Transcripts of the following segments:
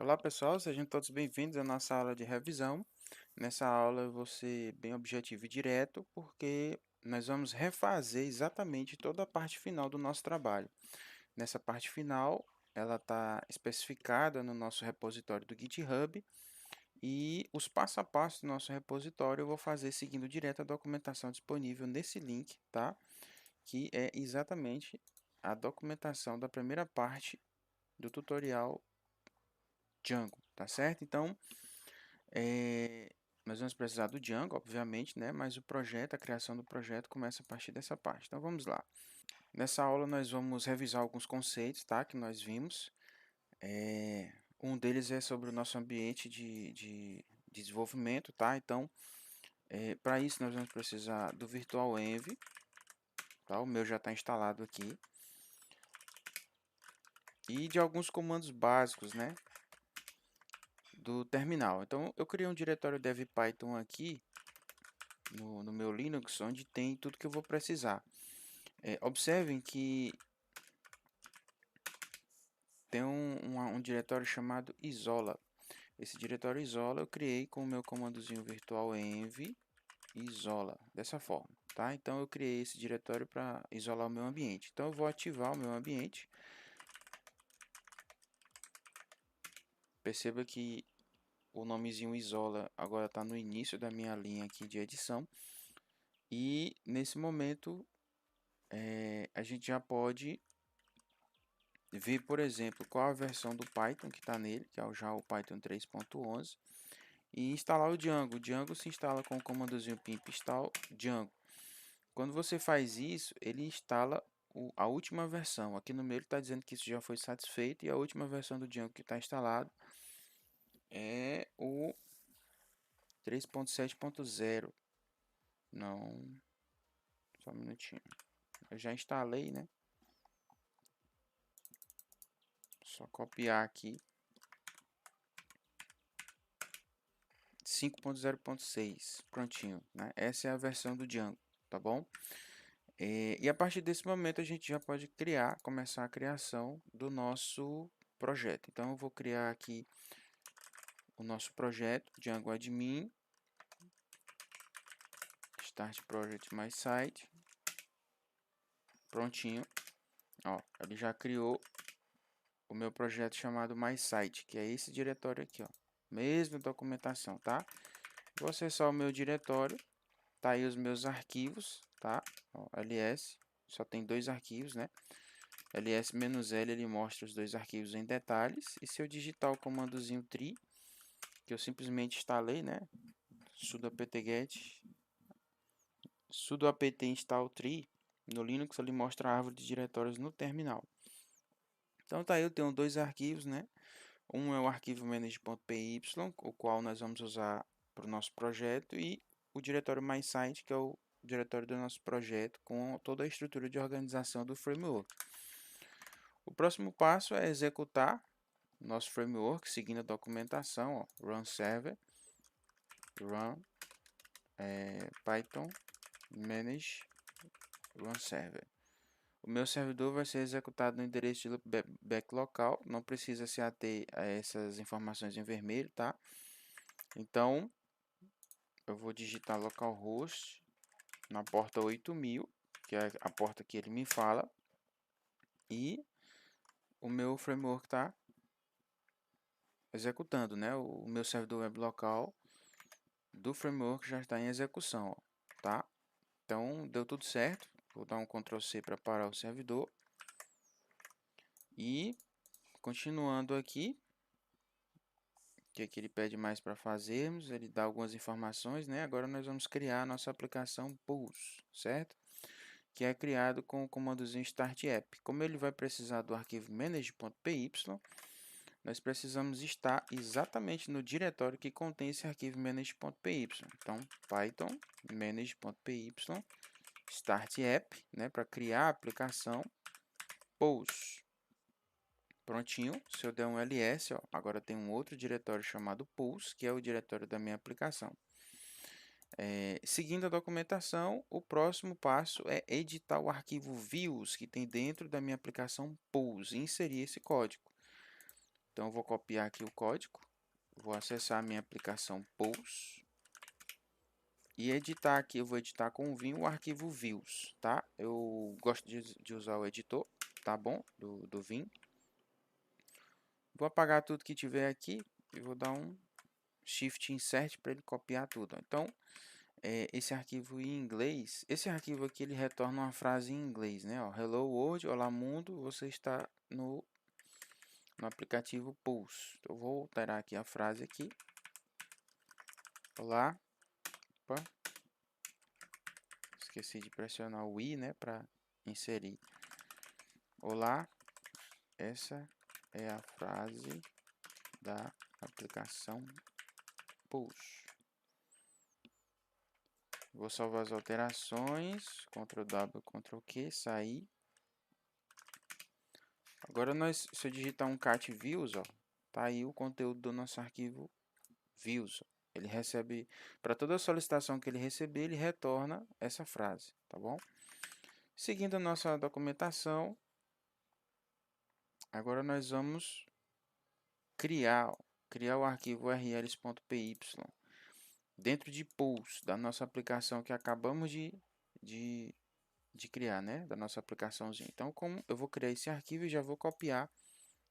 Olá pessoal, sejam todos bem-vindos à nossa aula de revisão. Nessa aula eu vou ser bem objetivo e direto, porque nós vamos refazer exatamente toda a parte final do nosso trabalho. Nessa parte final, ela está especificada no nosso repositório do GitHub e os passo a passo do nosso repositório eu vou fazer seguindo direto a documentação disponível nesse link, tá? Que é exatamente a documentação da primeira parte do tutorial Django, tá certo? Então, nós vamos precisar do Django, obviamente, né? Mas o projeto, a criação do projeto começa a partir dessa parte. Então vamos lá. Nessa aula nós vamos revisar alguns conceitos, tá? Que nós vimos. Um deles é sobre o nosso ambiente de desenvolvimento, tá? Então, para isso nós vamos precisar do Virtual Env, tá? O meu já está instalado aqui. E de alguns comandos básicos, né? Do terminal. Então, eu criei um diretório dev Python aqui no meu Linux, onde tem tudo que eu vou precisar. Observem que tem um diretório chamado isola. Esse diretório isola eu criei com o meu comandozinho virtual env isola, dessa forma, tá? Então eu criei esse diretório para isolar o meu ambiente. Então eu vou ativar o meu ambiente. Perceba que o nomezinho isola agora está no início da minha linha aqui de edição. E nesse momento a gente já pode ver, por exemplo, qual a versão do Python que está nele, que é já o Python 3.11, e instalar o Django. O Django se instala com o comandozinho pimp install Django. Quando você faz isso, ele instala a última versão. Aqui no meu ele está dizendo que isso já foi satisfeito, e a última versão do Django que está instalado é o 3.7.0. Não, só um minutinho. Eu já instalei, né? Só copiar aqui. 5.0.6, prontinho, né? Essa é a versão do Django, tá bom? E a partir desse momento a gente já pode começar a criação do nosso projeto. Então eu vou criar aqui o nosso projeto Django Admin, Start Project My Site, prontinho. Ó, ele já criou o meu projeto chamado My Site, que é esse diretório aqui, ó. Mesma documentação, tá? Vou acessar o meu diretório. Tá aí os meus arquivos, tá? Ó, ls, só tem dois arquivos, né? ls-l ele mostra os dois arquivos em detalhes. E se eu digitar o comandozinho tree, que eu simplesmente instalei, né? Sudo apt-get, sudo apt install tree, no Linux ele mostra a árvore de diretórios no terminal. Então tá aí, eu tenho dois arquivos, né? Um é o arquivo manage.py, o qual nós vamos usar para o nosso projeto, e o diretório MySite, que é o diretório do nosso projeto, com toda a estrutura de organização do framework. O próximo passo é executar nosso framework, seguindo a documentação, ó, run server, run python manage run server. O meu servidor vai ser executado no endereço de back local, não precisa se ater a essas informações em vermelho, tá? Então, eu vou digitar localhost na porta 8000, que é a porta que ele me fala, e o meu framework está executando, né? O meu servidor web local do framework já está em execução, ó, tá? Então, deu tudo certo. Vou dar um Ctrl C para parar o servidor. E, continuando aqui, o que ele pede mais para fazermos? Ele dá algumas informações, né? Agora nós vamos criar a nossa aplicação Pulse, certo? Que é criado com o comandozinho Start App. Como ele vai precisar do arquivo manage.py, nós precisamos estar exatamente no diretório que contém esse arquivo manage.py. Então, Python manage.py start app, né, para criar a aplicação Pulse. Prontinho, se eu der um ls, ó, agora tem um outro diretório chamado Pulse, que é o diretório da minha aplicação. Seguindo a documentação, o próximo passo é editar o arquivo views que tem dentro da minha aplicação Pulse e inserir esse código. Então eu vou copiar aqui o código, vou acessar a minha aplicação Pulse e editar aqui. Eu vou editar com o Vim o arquivo views, tá? Eu gosto de usar o editor, tá bom? Do Vim. Vou apagar tudo que tiver aqui e vou dar um Shift Insert para ele copiar tudo. Então, esse arquivo em inglês, esse arquivo aqui ele retorna uma frase em inglês, né? Ó, Hello World, olá mundo, você está no aplicativo Pulse. Eu vou alterar aqui a frase aqui. Olá, opa, esqueci de pressionar o I, né, para inserir. Olá, essa é a frase da aplicação Pulse. Vou salvar as alterações, Ctrl W, Ctrl Q, sair. Agora se eu digitar um cat views, ó, tá aí o conteúdo do nosso arquivo views. Ó. Ele recebe, para toda solicitação que ele receber, ele retorna essa frase, tá bom? Seguindo a nossa documentação, agora nós vamos criar o arquivo urls.py dentro de Pulse, da nossa aplicação que acabamos de criar, né? Da nossa aplicaçãozinha. Então, como eu vou criar esse arquivo e já vou copiar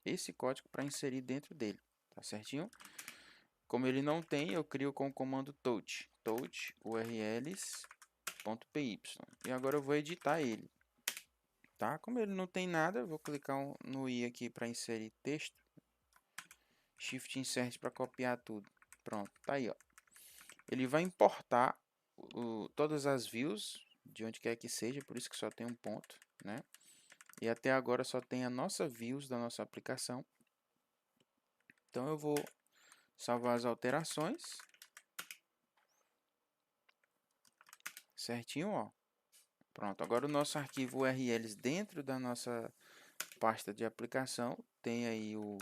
esse código para inserir dentro dele, tá certinho? Como ele não tem, eu crio com o comando touch urls.py. E agora eu vou editar ele, tá? Como ele não tem nada, eu vou clicar no i aqui para inserir texto. Shift Insert para copiar tudo. Pronto, tá aí, ó. Ele vai importar todas as views, de onde quer que seja, por isso que só tem um ponto, né? E até agora só tem a nossa views da nossa aplicação. Então eu vou salvar as alterações. Certinho, ó. Pronto, agora o nosso arquivo URLs dentro da nossa pasta de aplicação tem aí o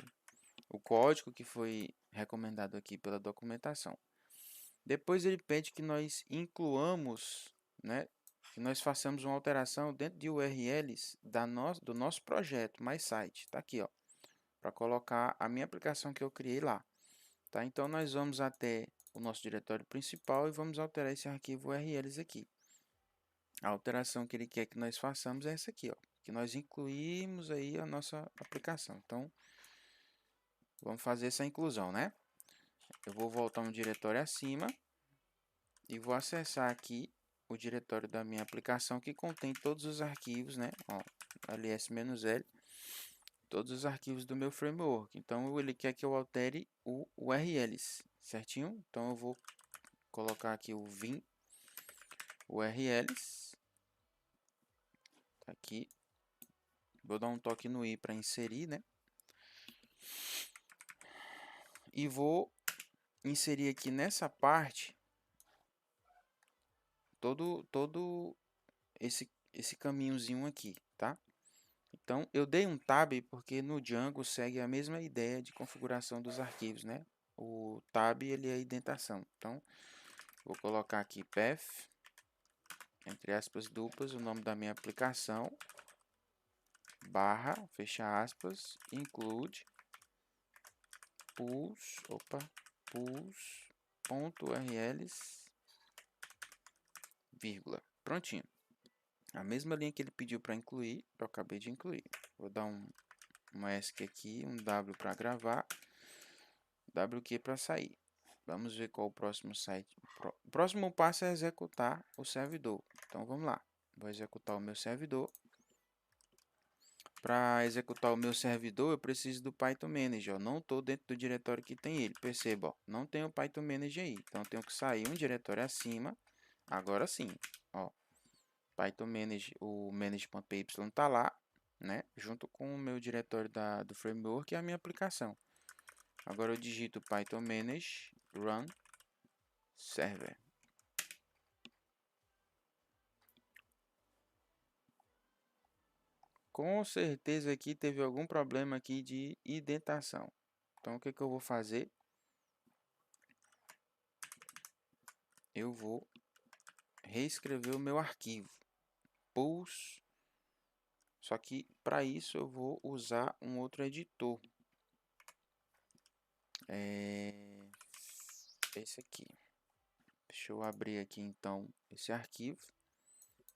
código que foi recomendado aqui pela documentação. Depois ele pede que nós incluamos, né, que nós façamos uma alteração dentro de URLs do nosso projeto, MySite. Tá aqui, ó, para colocar a minha aplicação que eu criei lá. Tá? Então nós vamos até o nosso diretório principal e vamos alterar esse arquivo URLs aqui. A alteração que ele quer que nós façamos é essa aqui, ó, que nós incluímos aí a nossa aplicação. Então, vamos fazer essa inclusão, né? Eu vou voltar um diretório acima e vou acessar aqui o diretório da minha aplicação que contém todos os arquivos, né? Ó, ls-l, todos os arquivos do meu framework. Então, ele quer que eu altere o URLs, certinho? Então, eu vou colocar aqui o vim URLs. Tá aqui. Vou dar um toque no i para inserir, né? E vou inserir aqui nessa parte todo esse caminhozinho aqui, tá? Então, eu dei um tab porque no Django segue a mesma ideia de configuração dos arquivos, né? O tab, ele é a indentação. Então, vou colocar aqui path, entre aspas duplas, o nome da minha aplicação, barra, fecha aspas, include, pulse.urls, vírgula. Prontinho. A mesma linha que ele pediu para incluir, eu acabei de incluir. Vou dar um ESC aqui, um W para gravar, WQ para sair. Vamos ver qual o próximo site. O próximo passo é executar o servidor. Então vamos lá. Vou executar o meu servidor. Para executar o meu servidor, eu preciso do Python Manager. Eu não estou dentro do diretório que tem ele. Perceba, ó, não tem o Python Manager aí. Então eu tenho que sair um diretório acima. Agora sim, ó. Python Manage, o manage.py está lá, né? Junto com o meu diretório do framework e a minha aplicação. Agora eu digito Python Manage Run Server. Com certeza aqui teve algum problema aqui de indentação. Então o que eu vou fazer? Eu vou reescrever o meu arquivo Pulse. Só que para isso eu vou usar um outro editor. esse aqui. Deixa eu abrir aqui então esse arquivo.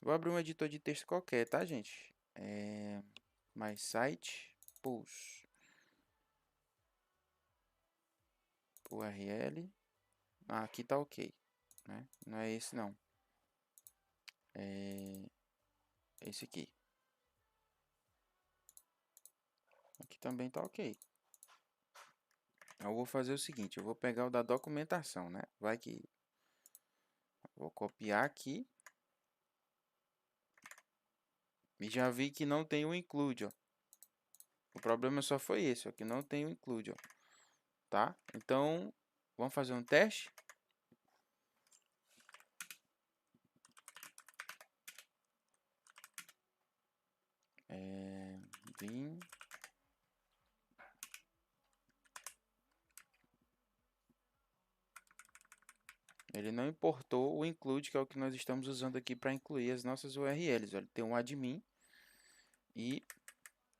Vou abrir um editor de texto qualquer, tá, gente? My site pools URL. Aqui tá ok, né? Não é esse não. É esse aqui. Aqui também tá ok. Eu vou fazer o seguinte, eu vou pegar o da documentação, né? Vai que vou copiar aqui. E já vi que não tem o include, ó. O problema só foi esse, ó, que não tem o include, ó. Tá? Então, vamos fazer um teste. Vim. Ele não importou o include, que é o que nós estamos usando aqui para incluir as nossas URLs. Ele tem um admin e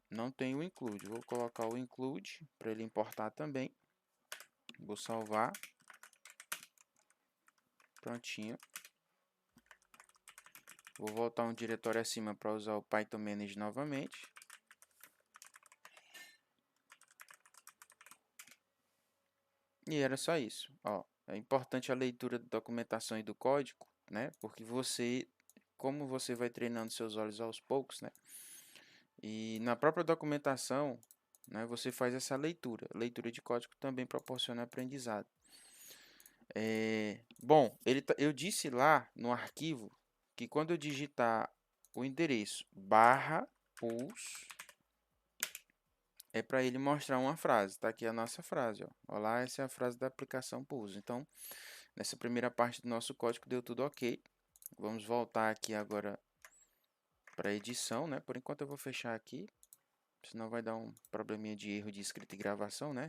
não tem o include. Vou colocar o include para ele importar também. Vou salvar. Prontinho. Vou voltar um diretório acima para usar o Python Manage novamente. E era só isso. Ó, é importante a leitura da documentação e do código, né? Porque como você vai treinando seus olhos aos poucos, né? E na própria documentação, né, você faz essa leitura. Leitura de código também proporciona aprendizado. Bom, eu disse lá no arquivo que quando eu digitar o endereço /pools, é para ele mostrar uma frase. Tá aqui a nossa frase, ó. Olá, essa é a frase da aplicação pools. Então, nessa primeira parte do nosso código deu tudo ok. Vamos voltar aqui agora para a edição, né? Por enquanto eu vou fechar aqui, senão vai dar um probleminha de erro de escrita e gravação, né?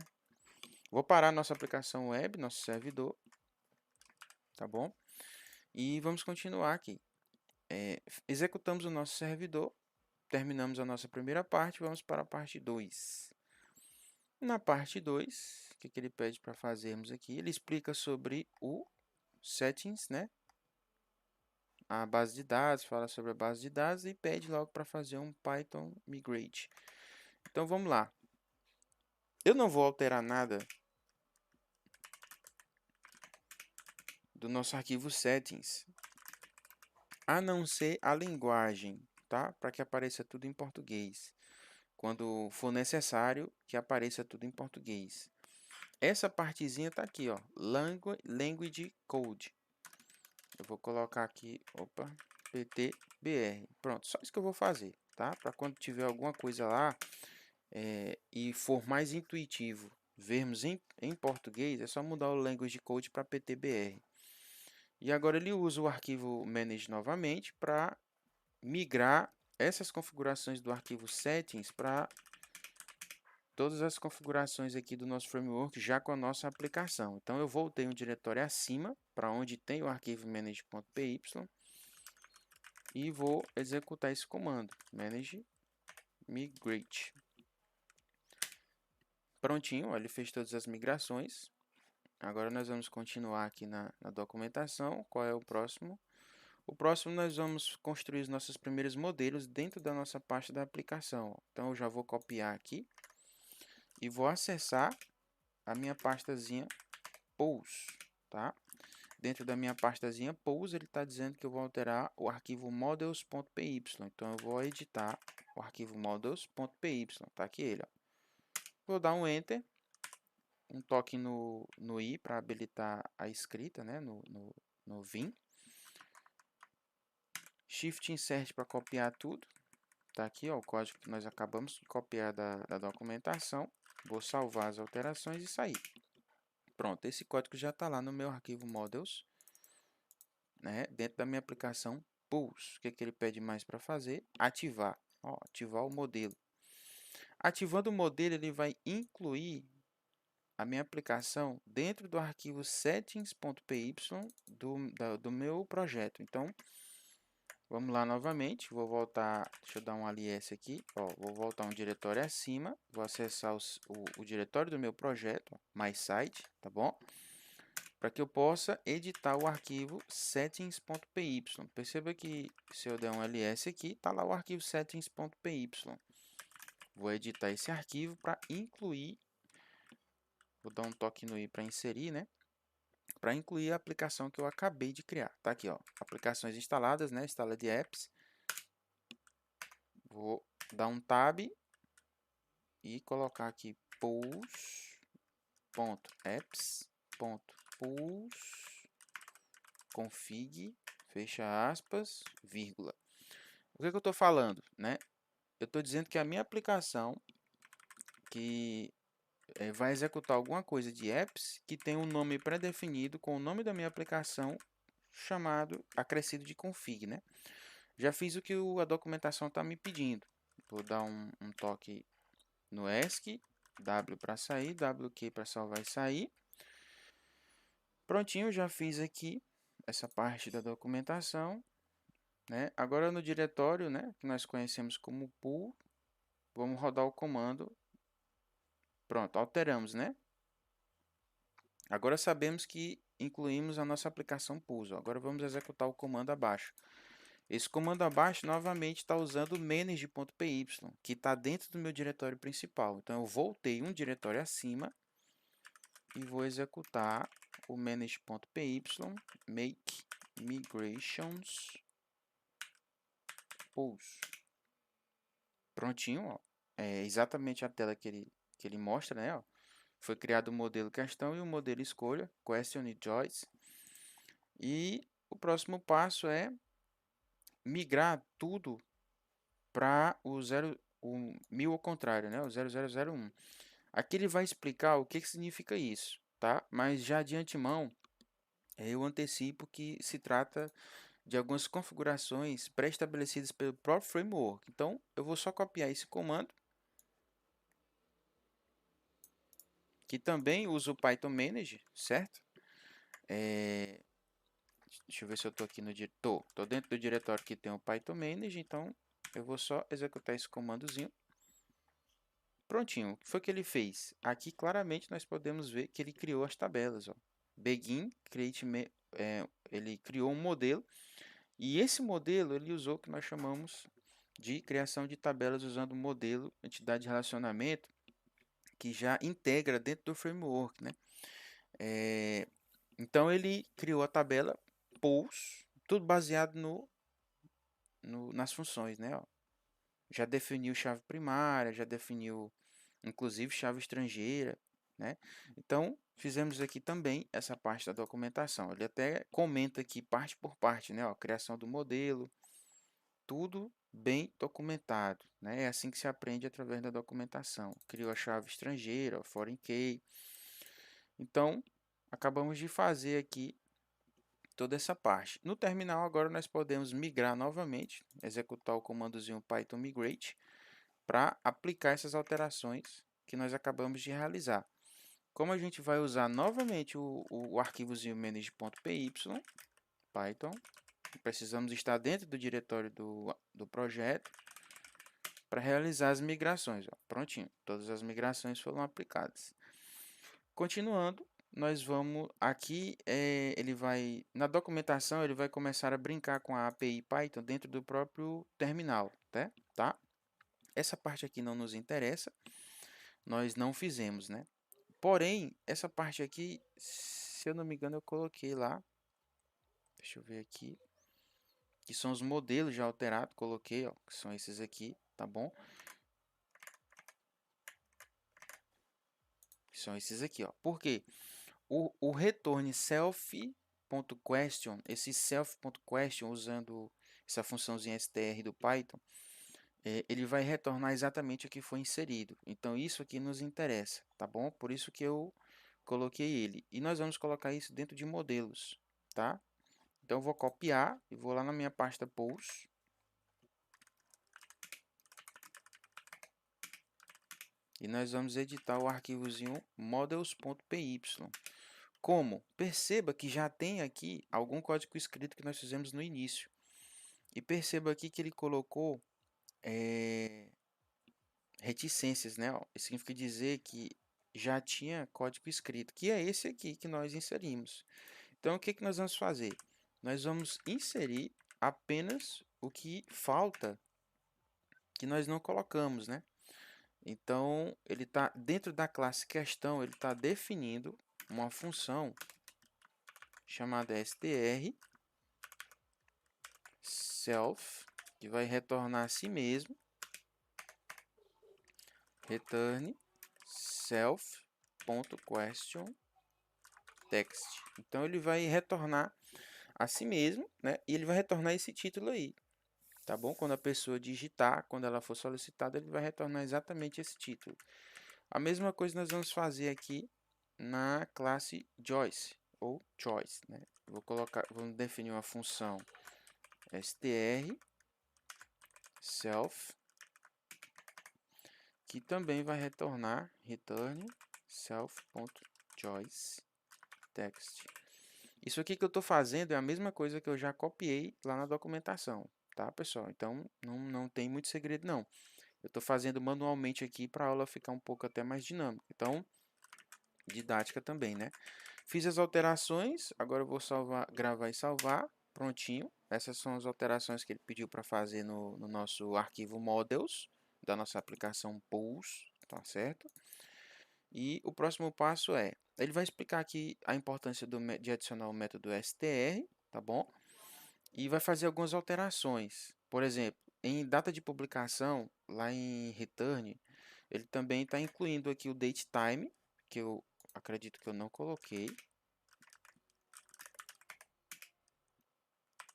Vou parar nossa aplicação web, nosso servidor, tá bom? E vamos continuar aqui. Executamos o nosso servidor, terminamos a nossa primeira parte, vamos para a parte 2. Na parte 2, o que ele pede para fazermos aqui? Ele explica sobre o settings, né? A base de dados, fala sobre a base de dados e pede logo para fazer um Python migrate. Então vamos lá. Eu não vou alterar nada do nosso arquivo settings, a não ser a linguagem, tá? Para que apareça tudo em português. Quando for necessário, que apareça tudo em português. Essa partezinha tá aqui, ó, language code. Eu vou colocar aqui, opa, PTBR. Pronto, só isso que eu vou fazer, tá? Para quando tiver alguma coisa lá e for mais intuitivo vermos em português, é só mudar o language code para PTBR. E agora ele usa o arquivo manage novamente para migrar essas configurações do arquivo settings para todas as configurações aqui do nosso framework já com a nossa aplicação. Então eu voltei um diretório acima para onde tem o arquivo manage.py e vou executar esse comando, manage migrate. Prontinho, ele fez todas as migrações. Agora nós vamos continuar aqui na documentação. Qual é o próximo? O próximo nós vamos construir os nossos primeiros modelos dentro da nossa pasta da aplicação. Então eu já vou copiar aqui e vou acessar a minha pastazinha pools, tá? Dentro da minha pastazinha pools, ele está dizendo que eu vou alterar o arquivo models.py. Então eu vou editar o arquivo models.py. Tá aqui ele, ó. Vou dar um enter, um toque no i para habilitar a escrita, né? No Vim. Shift Insert para copiar tudo. Tá aqui, ó, o código que nós acabamos de copiar da documentação. Vou salvar as alterações e sair. Pronto, esse código já está lá no meu arquivo models, né, dentro da minha aplicação pools. O que ele pede mais para fazer? Ativar. Ó, ativar o modelo. Ativando o modelo, ele vai incluir a minha aplicação dentro do arquivo settings.py do meu projeto. Então, Vamos lá novamente, vou voltar, deixa eu dar um alias aqui, ó, vou voltar um diretório acima, vou acessar o diretório do meu projeto, ó, MySite, tá bom? Para que eu possa editar o arquivo settings.py. Perceba que se eu der um ls aqui, tá lá o arquivo settings.py. Vou editar esse arquivo para incluir, vou dar um toque no i para inserir, né? Para incluir a aplicação que eu acabei de criar. Tá aqui, ó, aplicações instaladas, né? Instala de apps. Vou dar um tab e colocar aqui pools.apps.pools.config, fecha aspas, vírgula. O que eu estou falando, né? Eu estou dizendo que a minha aplicação que vai executar alguma coisa de apps que tem um nome pré-definido com o nome da minha aplicação chamado acrescido de config, né? Já fiz o que a documentação está me pedindo. Vou dar um toque no ESC, W para sair, WQ para salvar e sair. Prontinho, já fiz aqui essa parte da documentação, né? Agora no diretório, né, que nós conhecemos como pool, vamos rodar o comando. Pronto, alteramos, né? Agora sabemos que incluímos a nossa aplicação pools. Agora vamos executar o comando abaixo. Esse comando abaixo novamente está usando o manage.py, que está dentro do meu diretório principal. Então eu voltei um diretório acima e vou executar o manage.py make migrations pools. Prontinho, ó. É exatamente a tela que ele mostra, né? Ó. Foi criado o modelo questão e o modelo escolha, question e choice. E o próximo passo é migrar tudo para o 1000 ao contrário, né? O 0001. Aqui ele vai explicar o que significa isso, tá? Mas já de antemão, eu antecipo que se trata de algumas configurações pré-estabelecidas pelo próprio framework. Então, eu vou só copiar esse comando, que também usa o Python Manager, certo? Deixa eu ver se eu estou aqui no diretor. Estou dentro do diretório que tem o Python Manager, então eu vou só executar esse comandozinho. Prontinho, o que foi que ele fez? Aqui claramente nós podemos ver que ele criou as tabelas. Ó. Begin, ele criou um modelo, e esse modelo ele usou o que nós chamamos de criação de tabelas usando o modelo entidade de relacionamento, que já integra dentro do framework, né? Então ele criou a tabela pools, tudo baseado nas funções, né? Ó. Já definiu chave primária, já definiu inclusive chave estrangeira, né? Então fizemos aqui também essa parte da documentação. Ele até comenta aqui parte por parte, né? Ó, criação do modelo, tudo bem documentado, né? É assim que se aprende através da documentação. Criou a chave estrangeira, foreign key. Então, acabamos de fazer aqui toda essa parte. No terminal, agora nós podemos migrar novamente, executar o comandozinho Python migrate para aplicar essas alterações que nós acabamos de realizar. Como a gente vai usar novamente o arquivozinho manage.py, Python, precisamos estar dentro do diretório do projeto para realizar as migrações. Ó. Prontinho, todas as migrações foram aplicadas. Continuando, nós vamos aqui, ele vai, na documentação, ele vai começar a brincar com a API Python dentro do próprio terminal, tá? Essa parte aqui não nos interessa, nós não fizemos, né? Porém, essa parte aqui, se eu não me engano, eu coloquei lá, deixa eu ver aqui, que são os modelos já alterados, coloquei, ó, que são esses aqui, tá bom? Que são esses aqui, ó. Por quê? O return self.question, esse self.question usando essa funçãozinha str do Python, ele vai retornar exatamente o que foi inserido. Então isso aqui nos interessa, tá bom? Por isso que eu coloquei ele. E nós vamos colocar isso dentro de modelos, tá? Então eu vou copiar e vou lá na minha pasta pools. E nós vamos editar o arquivozinho models.py. Como? Perceba que já tem aqui algum código escrito que nós fizemos no início. E perceba aqui que ele colocou reticências, né? Ó, isso significa dizer que já tinha código escrito, que é esse aqui que nós inserimos. Então, o que que nós vamos fazer? Nós vamos inserir apenas o que falta, que nós não colocamos, né? Então, ele está dentro da classe questão, ele está definindo uma função chamada str self, que vai retornar a si mesmo, return self.question text. Então ele vai retornar a si mesmo, né? E ele vai retornar esse título aí, tá bom? Quando a pessoa digitar, quando ela for solicitada, ele vai retornar exatamente esse título. A mesma coisa nós vamos fazer aqui na classe Joyce ou Choice, né? Vamos definir uma função str self, que também vai retornar return self.choice text. Isso aqui que eu estou fazendo é a mesma coisa que eu já copiei lá na documentação, tá, pessoal? Então, não tem muito segredo, não. Eu estou fazendo manualmente aqui para a aula ficar um pouco até mais dinâmica. Então, didática também, né? Fiz as alterações, agora eu vou salvar, gravar e salvar. Prontinho. Essas são as alterações que ele pediu para fazer no nosso arquivo models, da nossa aplicação Pools, tá certo? E o próximo passo é, ele vai explicar aqui a importância de adicionar o método str, tá bom? E vai fazer algumas alterações. Por exemplo, em data de publicação, lá em return, ele também está incluindo aqui o datetime, que eu acredito que eu não coloquei.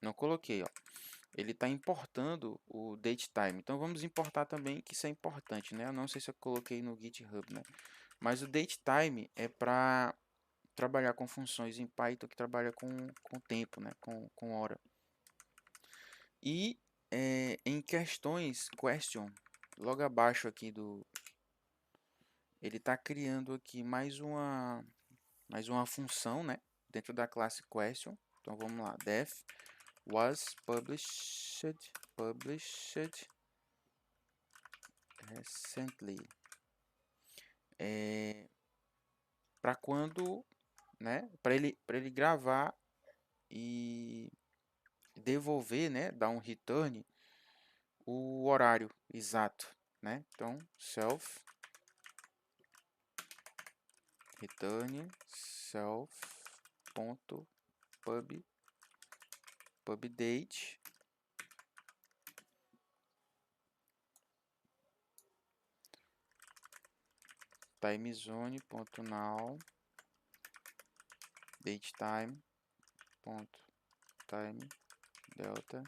Não coloquei, ó. Ele está importando o datetime. Então vamos importar também, que isso é importante, né? Eu não sei se eu coloquei no GitHub, né? Mas o datetime é para trabalhar com funções em Python que trabalha com tempo, né? Com hora. E em questões, question, logo abaixo aqui ele está criando aqui mais uma função, né? Dentro da classe question. Então vamos lá, def was published recently. Para quando, né? Para ele gravar e devolver, né? Dar um return o horário exato, né? Então self return self ponto pub date timezone.now datetime.time delta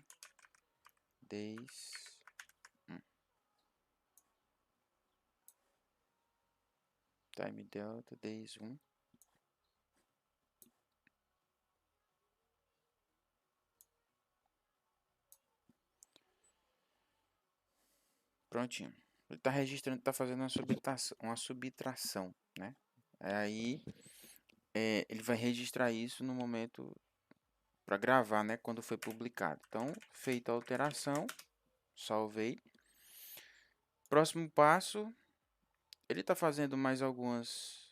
days 1. Time delta days 1. Prontinho. Ele está registrando, está fazendo uma subtração, né? Aí ele vai registrar isso no momento para gravar, né? Quando foi publicado. Então, feita a alteração, salvei. Próximo passo, ele está fazendo mais algumas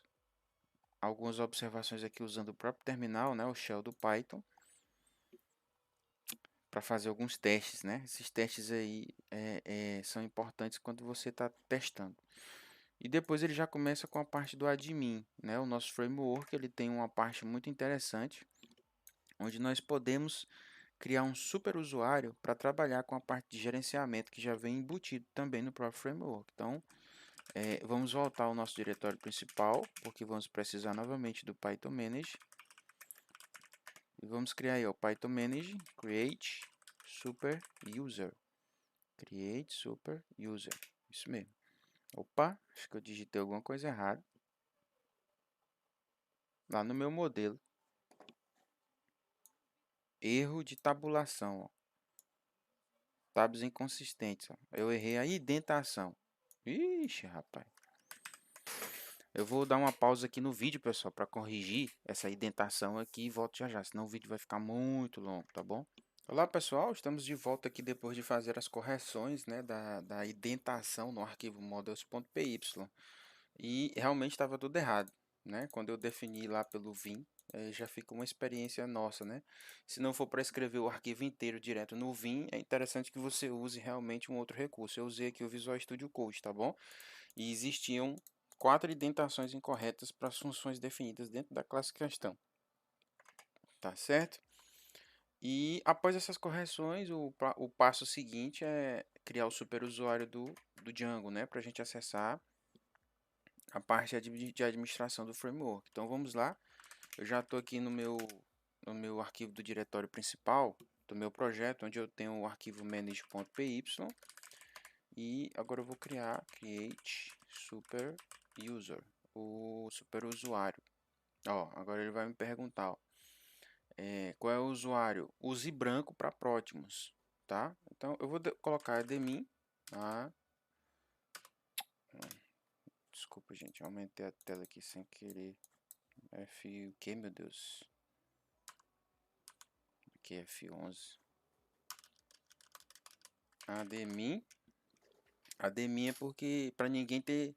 observações aqui usando o próprio terminal, né? O shell do Python, para fazer alguns testes, né? Esses testes aí são importantes quando você está testando. E depois ele já começa com a parte do admin, né? O nosso framework, ele tem uma parte muito interessante, onde nós podemos criar um super usuário para trabalhar com a parte de gerenciamento que já vem embutido também no próprio framework. Então, vamos voltar ao nosso diretório principal, porque vamos precisar novamente do Python Manage. E vamos criar aí o Python Manage, create super user. Create super user. Isso mesmo. Opa, acho que eu digitei alguma coisa errada. Lá no meu modelo. Erro de tabulação. Ó. Tabs inconsistentes. Ó. Eu errei a indentação. Ixi, rapaz. Eu vou dar uma pausa aqui no vídeo, pessoal, para corrigir essa indentação aqui e volto já já. Senão o vídeo vai ficar muito longo, tá bom? Olá pessoal, estamos de volta aqui depois de fazer as correções, né, da indentação no arquivo models.py e realmente estava tudo errado, né? Quando eu defini lá pelo Vim, já fica uma experiência nossa, né? Se não for para escrever o arquivo inteiro direto no Vim, é interessante que você use realmente um outro recurso. Eu usei aqui o Visual Studio Code, tá bom? E existiam 4 indentações incorretas para as funções definidas dentro da classe questão, tá certo? E após essas correções, o passo seguinte é criar o superusuário do Django, né? Para a gente acessar a parte de administração do framework. Então vamos lá. Eu já estou aqui no meu arquivo do diretório principal do meu projeto, onde eu tenho o arquivo manage.py. E agora eu vou criar create super user, o superusuário. Ó, agora ele vai me perguntar, ó, qual é o usuário? Use branco para Protimus, tá? Então eu vou colocar admin. Ah, desculpa, gente, eu aumentei a tela aqui sem querer. F o que, meu Deus? Aqui é F11. Admin. Admin é porque para ninguém ter,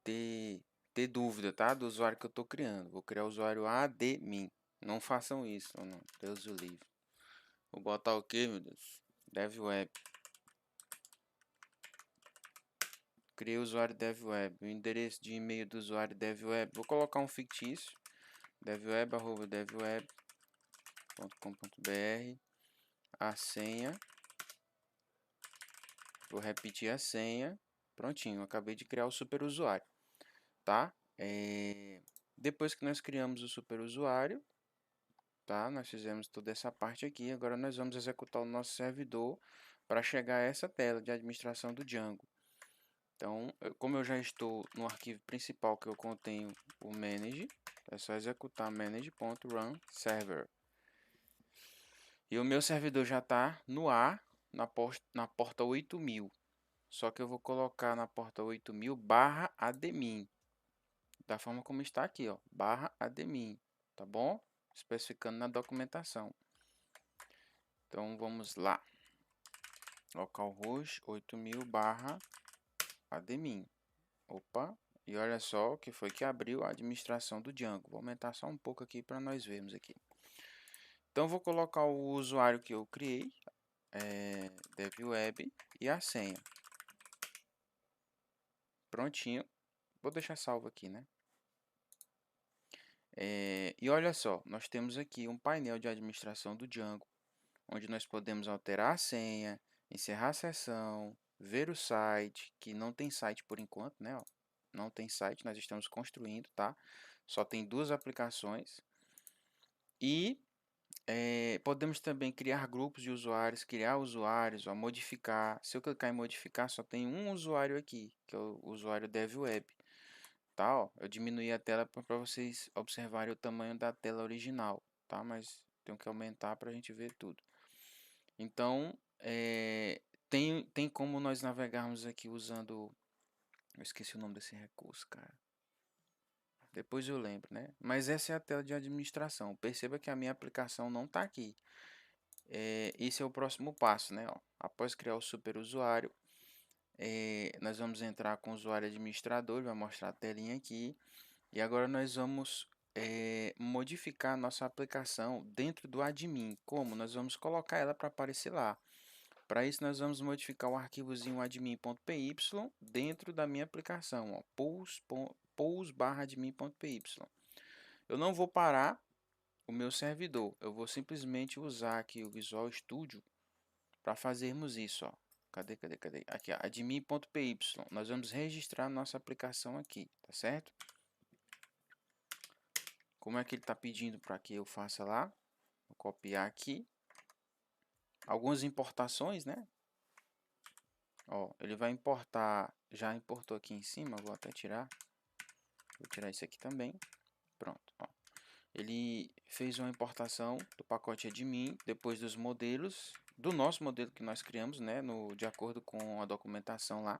ter dúvida, tá? Do usuário que eu estou criando. Vou criar o usuário admin. Não façam isso, não. Deus o livre. Vou botar o que, meu Deus? DevWeb. Criei o usuário DevWeb. O endereço de e-mail do usuário DevWeb. Vou colocar um fictício. devweb@devweb.com.br. A senha. Vou repetir a senha. Prontinho, acabei de criar o superusuário, tá? Depois que nós criamos o superusuário, tá? Nós fizemos toda essa parte aqui. Agora nós vamos executar o nosso servidor para chegar a essa tela de administração do Django. Então, como eu já estou no arquivo principal que eu contenho o manage, é só executar manage.run server. E o meu servidor já está no ar, na porta 8000. Só que eu vou colocar na porta 8000 barra admin, da forma como está aqui, ó, barra admin, tá bom? Especificando na documentação. Então vamos lá. Localhost 8000 barra admin. Opa, e olha só o que foi que abriu a administração do Django. Vou aumentar só um pouco aqui para nós vermos aqui. Então vou colocar o usuário que eu criei, devweb, e a senha. Prontinho. Vou deixar salvo aqui, né? E olha só, nós temos aqui um painel de administração do Django, onde nós podemos alterar a senha, encerrar a sessão, ver o site, que não tem site por enquanto, né? Ó, não tem site, nós estamos construindo, tá? Só tem 2 aplicações. E podemos também criar grupos de usuários, criar usuários, ó, modificar. Se eu clicar em modificar, só tem um usuário aqui, que é o usuário DevWeb. Tá, ó, eu diminuí a tela para vocês observarem o tamanho da tela original, tá? Mas tenho que aumentar para a gente ver tudo. Então, tem como nós navegarmos aqui usando... Eu esqueci o nome desse recurso, cara. Depois eu lembro, né? Mas essa é a tela de administração. Perceba que a minha aplicação não está aqui. Esse é o próximo passo, né? Ó, após criar o superusuário, nós vamos entrar com o usuário administrador, vai mostrar a telinha aqui. E agora nós vamos modificar a nossa aplicação dentro do admin. Como? Nós vamos colocar ela para aparecer lá. Para isso, nós vamos modificar o arquivozinho admin.py dentro da minha aplicação, ó, pous/admin.py. Eu não vou parar o meu servidor, eu vou simplesmente usar aqui o Visual Studio para fazermos isso, ó. Cadê? Aqui, admin.py. Nós vamos registrar nossa aplicação aqui, tá certo? Como é que ele está pedindo para que eu faça lá? Vou copiar aqui. Algumas importações, né? Ó, ele vai importar, já importou aqui em cima, vou até tirar. Vou tirar isso aqui também. Pronto, ó. Ele fez uma importação do pacote admin, depois dos modelos, do nosso modelo que nós criamos, né? De acordo com a documentação lá.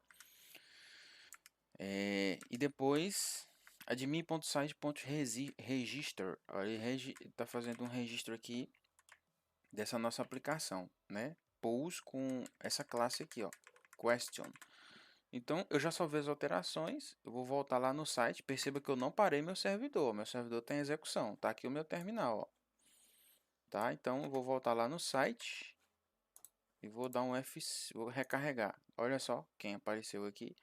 E depois admin.site.register. Ele está fazendo um registro aqui dessa nossa aplicação, né? Pools com essa classe aqui, ó, question. Então, eu já salvei as alterações, eu vou voltar lá no site, perceba que eu não parei meu servidor está em execução, tá aqui o meu terminal, ó. Tá? Então, eu vou voltar lá no site e vou dar um F, vou recarregar. Olha só quem apareceu aqui,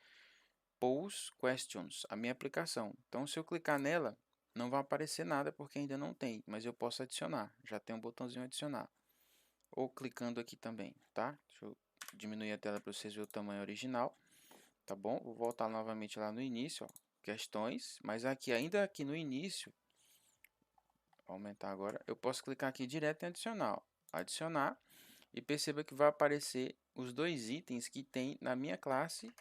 Pools Questions, a minha aplicação. Então, se eu clicar nela, não vai aparecer nada porque ainda não tem, mas eu posso adicionar, já tem um botãozinho adicionar. Ou clicando aqui também, tá? Deixa eu diminuir a tela para vocês verem o tamanho original, tá bom? Vou voltar novamente lá no início, ó, questões, mas aqui, ainda aqui no início, vou aumentar agora, eu posso clicar aqui direto em adicionar, ó, adicionar, e perceba que vai aparecer os dois itens que tem na minha classe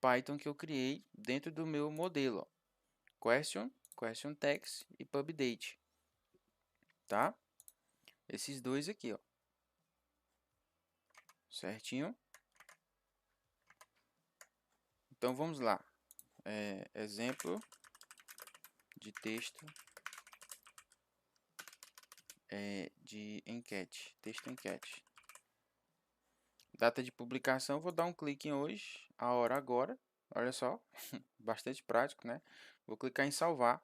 Python que eu criei dentro do meu modelo, ó, question text e pubdate, tá? Esses dois aqui, ó, certinho? Então vamos lá, exemplo de texto de enquete, texto enquete. Data de publicação, vou dar um clique em hoje, a hora agora, olha só, bastante prático, né? Vou clicar em salvar.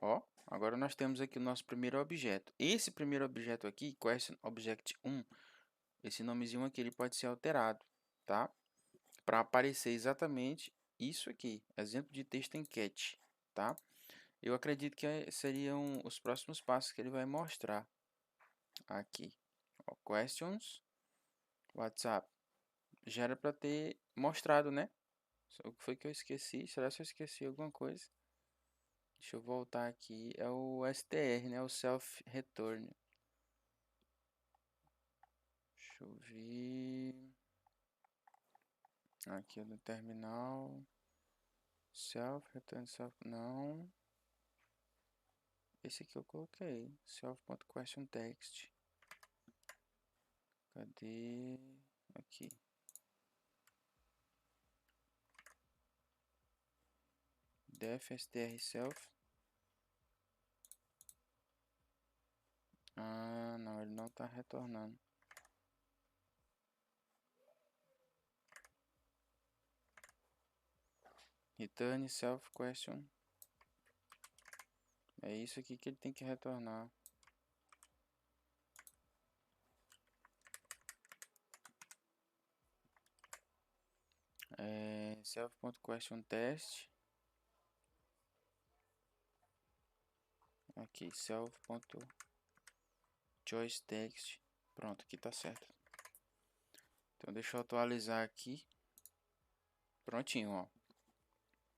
Ó, agora nós temos aqui o nosso primeiro objeto. Esse primeiro objeto aqui, question object 1, esse nomezinho aqui, ele pode ser alterado, tá? Para aparecer exatamente isso aqui, exemplo de texto enquete, tá? Eu acredito que seriam os próximos passos que ele vai mostrar aqui. Ó, questions, WhatsApp. Já era para ter mostrado, né? O que foi que eu esqueci? Será que eu esqueci alguma coisa? Deixa eu voltar aqui. É o STR, né? O Self Return. Deixa eu ver. Aqui no terminal. Self Return Self. Não. Esse aqui eu coloquei. Self.questionText. Cadê? Aqui. Def str self. Ah, não, ele não está retornando. Return self question. É isso aqui que ele tem que retornar. Self.questionTest. Aqui, self.choiceText. Pronto, aqui tá certo. Então deixa eu atualizar aqui. Prontinho, ó.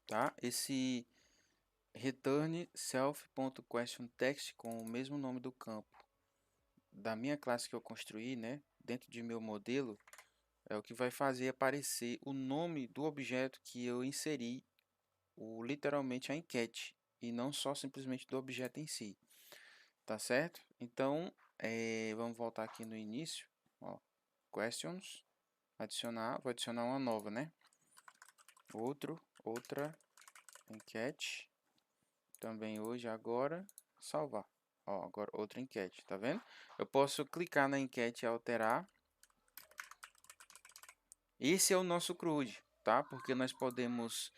Tá? Esse return self.questionText com o mesmo nome do campo da minha classe que eu construí, né? Dentro de meu modelo, é o que vai fazer aparecer o nome do objeto que eu inseri, literalmente a enquete, e não só simplesmente do objeto em si. Tá certo? Então, vamos voltar aqui no início, ó, questions, adicionar, vou adicionar uma nova, né? Outra enquete, também hoje, agora, salvar. Ó, agora outra enquete, tá vendo? Eu posso clicar na enquete e alterar. Esse é o nosso CRUD, tá? Porque nós podemos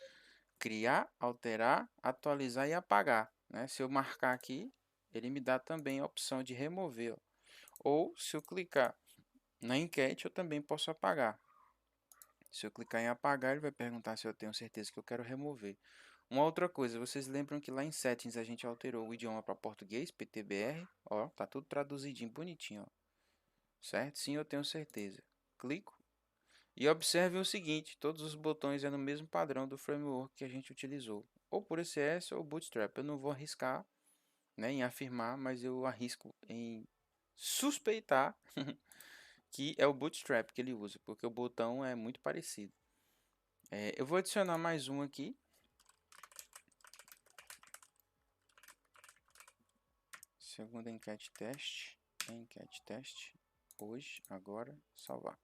criar, alterar, atualizar e apagar, né? Se eu marcar aqui, ele me dá também a opção de remover, ó. Ou se eu clicar na enquete, eu também posso apagar. Se eu clicar em apagar, ele vai perguntar se eu tenho certeza que eu quero remover. Uma outra coisa, vocês lembram que lá em settings a gente alterou o idioma para português, PTBR, ó, tá tudo traduzidinho, bonitinho, ó. Certo? Sim, eu tenho certeza. Clico e observe o seguinte, todos os botões é no mesmo padrão do framework que a gente utilizou, ou por ECS ou Bootstrap. Eu não vou arriscar, né, em afirmar, mas eu arrisco em suspeitar que é o Bootstrap que ele usa, porque o botão é muito parecido. Eu vou adicionar mais um aqui. Segunda enquete teste, hoje, agora, salvar.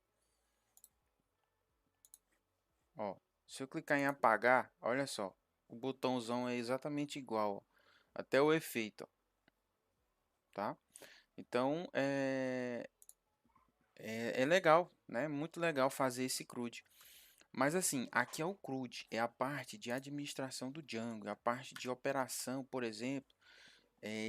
Ó, se eu clicar em apagar, olha só, o botãozão é exatamente igual, ó. até o efeito, ó, tá? Então, é legal, né? Muito legal fazer esse CRUD. Mas assim, aqui é o CRUD, é a parte de administração do Django, é a parte de operação, por exemplo,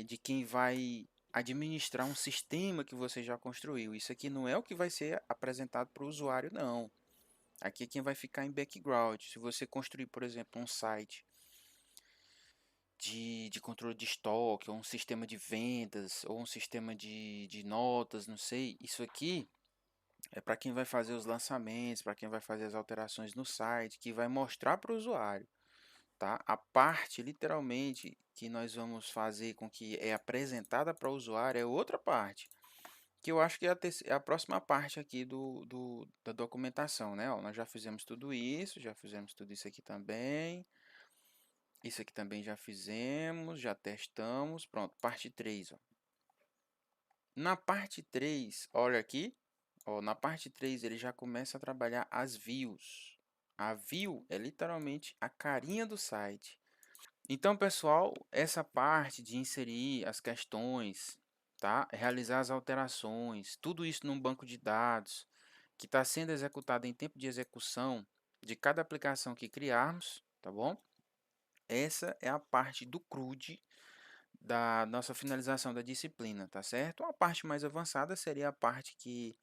de quem vai administrar um sistema que você já construiu. Isso aqui não é o que vai ser apresentado para o usuário, não. Aqui é quem vai ficar em background. Se você construir, por exemplo, um site de controle de estoque, ou um sistema de vendas, ou um sistema de notas, não sei, isso aqui é para quem vai fazer os lançamentos, para quem vai fazer as alterações no site, que vai mostrar para o usuário, tá? A parte, literalmente, que nós vamos fazer com que é apresentada para o usuário é outra parte, que eu acho que é a próxima parte aqui da documentação, né? Ó, nós já fizemos tudo isso, já fizemos tudo isso aqui também. Isso aqui também já fizemos, já testamos. Pronto, parte 3, ó. Na parte 3, olha aqui, ó, na parte 3 ele já começa a trabalhar as views. A view é literalmente a carinha do site. Então, pessoal, essa parte de inserir as questões, tá? Realizar as alterações, tudo isso num banco de dados que está sendo executado em tempo de execução de cada aplicação que criarmos, tá bom? Essa é a parte do CRUD da nossa finalização da disciplina, tá certo? A parte mais avançada seria a parte que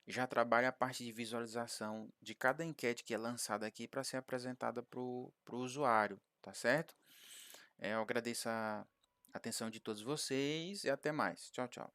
já trabalha a parte de visualização de cada enquete que é lançada aqui para ser apresentada para o usuário, tá certo? Eu agradeço a atenção de todos vocês e até mais. Tchau, tchau.